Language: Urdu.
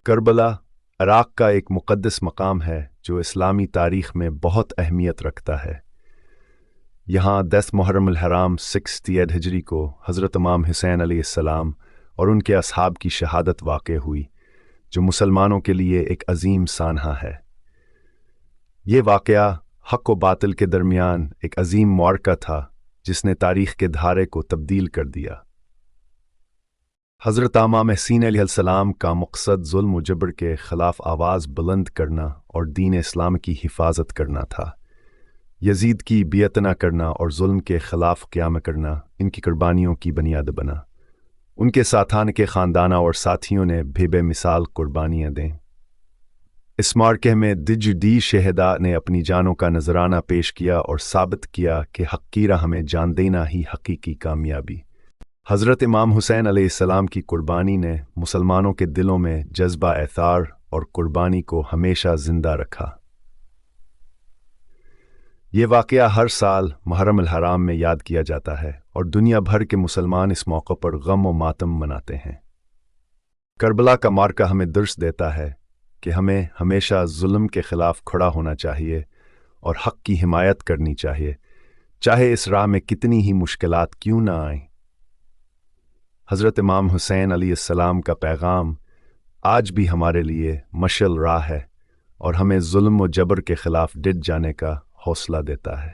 کربلا عراق کا ایک مقدس مقام ہے جو اسلامی تاریخ میں بہت اہمیت رکھتا ہے۔ یہاں 10 محرم الحرام 68 ہجری کو حضرت امام حسین علیہ السلام اور ان کے اصحاب کی شہادت واقع ہوئی، جو مسلمانوں کے لیے ایک عظیم سانحہ ہے۔ یہ واقعہ حق و باطل کے درمیان ایک عظیم معرکہ تھا جس نے تاریخ کے دھارے کو تبدیل کر دیا۔ حضرت امام حسین علیہ السلام کا مقصد ظلم و جبر کے خلاف آواز بلند کرنا اور دین اسلام کی حفاظت کرنا تھا۔ یزید کی بیعت نہ کرنا اور ظلم کے خلاف قیام کرنا ان کی قربانیوں کی بنیاد بنا۔ ان کے ساتھان کے خاندانوں اور ساتھیوں نے بے مثال قربانیاں دیں۔ اس معرکے میں دی شہداء نے اپنی جانوں کا نذرانہ پیش کیا اور ثابت کیا کہ حق کی راہ میں جان دینا ہی حقیقی کامیابی۔ حضرت امام حسین علیہ السلام کی قربانی نے مسلمانوں کے دلوں میں جذبہ ایثار اور قربانی کو ہمیشہ زندہ رکھا۔ یہ واقعہ ہر سال محرم الحرام میں یاد کیا جاتا ہے اور دنیا بھر کے مسلمان اس موقع پر غم و ماتم مناتے ہیں۔ کربلا کا معرکہ ہمیں درس دیتا ہے کہ ہمیں ہمیشہ ظلم کے خلاف کھڑا ہونا چاہیے اور حق کی حمایت کرنی چاہیے، چاہے اس راہ میں کتنی ہی مشکلات کیوں نہ آئیں۔ حضرت امام حسین علیہ السلام کا پیغام آج بھی ہمارے لیے مشعل راہ ہے اور ہمیں ظلم و جبر کے خلاف ڈٹ جانے کا حوصلہ دیتا ہے۔